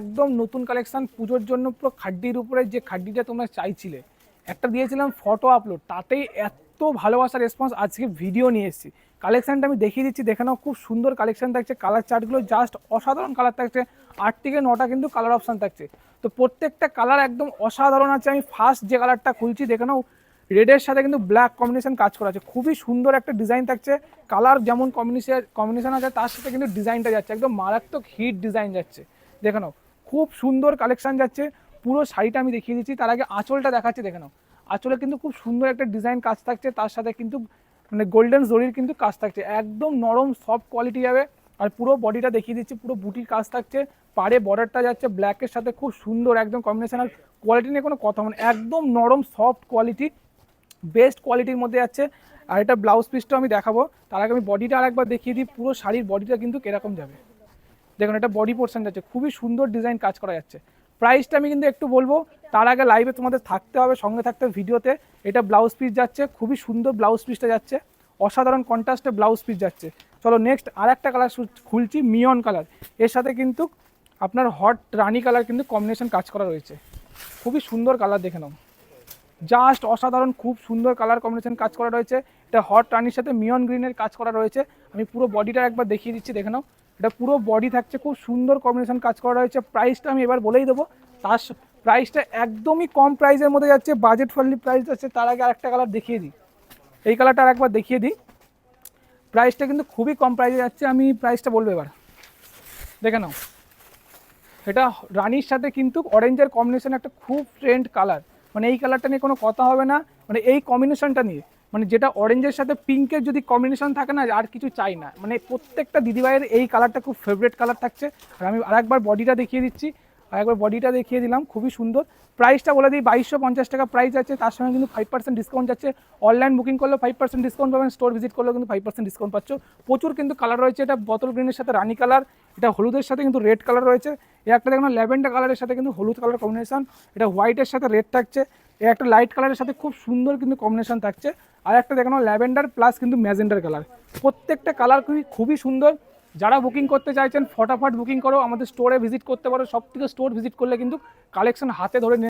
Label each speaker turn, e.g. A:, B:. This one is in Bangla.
A: একদম নতুন কালেকশন পুজোর জন্য, পুরো খাড্ডির উপরে যে খাড্ডিটা তোমরা চাইছিলে, একটা দিয়েছিলাম ফটো আপলোড, তাতেই এত ভালোবাসা রেসপন্স, আজকে ভিডিও নিয়ে এসেছি। কালেকশনটা আমি দেখিয়ে দিচ্ছি, দেখে নাও, খুব সুন্দর কালেকশন থাকছে। কালার চার্টগুলো জাস্ট অসাধারণ কালার থাকছে, 8 থেকে 9টা কিন্তু কালার অপশান থাকছে। তো প্রত্যেকটা কালার একদম অসাধারণ আছে। আমি ফার্স্ট যে কালারটা খুলছি, দেখে নাও, রেডের সাথে কিন্তু ব্ল্যাক কম্বিনেশন কাজ করা আছে, খুবই সুন্দর একটা ডিজাইন থাকছে। কালার যেমন কম্বিনেশন আছে, তার সাথে কিন্তু ডিজাইনটা যাচ্ছে একদম মারাত্মক হিট ডিজাইন যাচ্ছে। দেখে নাও, খুব সুন্দর কালেকশন যাচ্ছে। পুরো শাড়িটা আমি দেখিয়ে দিচ্ছি, তার আগে আঁচলটা দেখাচ্ছি। দেখে নাও, আঁচলে কিন্তু খুব সুন্দর একটা ডিজাইন কাজ থাকছে, তার সাথে কিন্তু মানে গোল্ডেন জরির কিন্তু কাজ থাকছে, একদম নরম সফট কোয়ালিটি যাবে। আর পুরো বডিটা দেখিয়ে দিচ্ছি, পুরো বুটির কাজ থাকছে, পাড়ে বর্ডারটা যাচ্ছে ব্ল্যাকের সাথে, খুব সুন্দর একদম কম্বিনেশন। আর কোয়ালিটি নিয়ে কোনো কথা, মানে একদম নরম সফট কোয়ালিটি, বেস্ট কোয়ালিটির মধ্যে যাচ্ছে। আর এটা ব্লাউজ পিসটাও আমি দেখাবো, তার আগে আমি বডিটা আরেকবার দেখিয়ে দিই। পুরো শাড়ির বডিটা কিন্তু কিরকম যাবে দেখুন, এটা বডি পোর্শন যাচ্ছে, খুবই সুন্দর ডিজাইন কাজ করা যাচ্ছে। প্রাইসটা আমি কিন্তু একটু বলবো, তার আগে লাইভে তোমাদের থাকতে হবে, সঙ্গে থাকতে হবে ভিডিওতে। এটা ব্লাউজ পিস যাচ্ছে, খুবই সুন্দর ব্লাউজ পিসটা যাচ্ছে, অসাধারণ কন্ট্রাস্টে ব্লাউজ পিস যাচ্ছে। চলো নেক্সট আর একটা কালার খুলছি, মিয়ন কালার। এর সাথে কিন্তু আপনার হট রানি কালার কিন্তু কম্বিনেশন কাজ করা রয়েছে, খুবই সুন্দর কালার, দেখে নাও, জাস্ট অসাধারণ, খুব সুন্দর কালার কম্বিনেশন কাজ করা রয়েছে। এটা হট রানির সাথে মিয়ন গ্রিনের কাজ করা রয়েছে। আমি পুরো বডিটা একবার দেখিয়ে দিচ্ছি, দেখে নাও, এটা পুরো বডি থাকছে, খুব সুন্দর কম্বিনেশন কাজ করা রয়েছে। প্রাইসটা আমি এবার বলেই দেবো, তার প্রাইসটা একদমই কম প্রাইসের মধ্যে যাচ্ছে, বাজেট ফ্রেন্ডলি প্রাইস যাচ্ছে। তার আগে আরেকটা কালার দেখিয়ে দিই, এই কালারটা আরেকবার দেখিয়ে দিই। প্রাইসটা কিন্তু খুবই কম প্রাইসে যাচ্ছে, আমি প্রাইসটা বলবো এবার, দেখে নাও। এটা রানির সাথে কিন্তু অরেঞ্জের কম্বিনেশন, একটা খুব ট্রেন্ড কালার, মানে এই কালারটা নিয়ে কোনো কথা হবে না, মানে এই কম্বিনেশনটা নিয়ে, মানে যেটা অরেঞ্জের সাথে পিঙ্কের যদি কম্বিনেশন থাকে না, আর কিছু চাই না। মানে প্রত্যেকটা দিদিভাইয়ের এই কালারটা খুব ফেভারিট কালার থাকছে। আর আমি আরেকবার বডিটা দেখিয়ে দিচ্ছি, আরেকবার বডিটা দেখিয়ে দিলাম, খুবই সুন্দর। প্রাইসটা বলে দিই, 2250 টাকা প্রাইস আছে, তার সঙ্গে কিন্তু 5% ডিসকাউন্ট যাচ্ছে। অনলাইন বুকিং করলেও 5% ডিসকাউন্ট পাবেন, স্টোর ভিজিট করলেও কিন্তু 5% ডিসকাউন্ট পাচ্ছ। প্রচুর কিন্তু কালার রয়েছে, এটা বোতল গ্রিনের সাথে রানি কালার, এটা হলুদের সাথে কিন্তু রেড কালার রয়েছে, এই একটা দেখুন ল্যাভেন্ডার কালারের সাথে কিন্তু হলুদ কালার কম্বিনেশন, এটা হোয়াইটের সাথে রেড থাকছে, এই একটা লাইট কালারের সাথে খুব সুন্দর কিন্তু কম্বিনেশন থাকছে। আর একটা দেখুন ল্যাভেন্ডার প্লাস কিন্তু ম্যাজেন্ডার কালার, প্রত্যেকটা কালার খুবই সুন্দর। যারা বুকিং করতে চাইছেন ফটাফট বুকিং করো, আমাদের স্টোরে ভিজিট করতে পারো, সব থেকে স্টোর ভিজিট করলে কিন্তু কালেকশন হাতে ধরে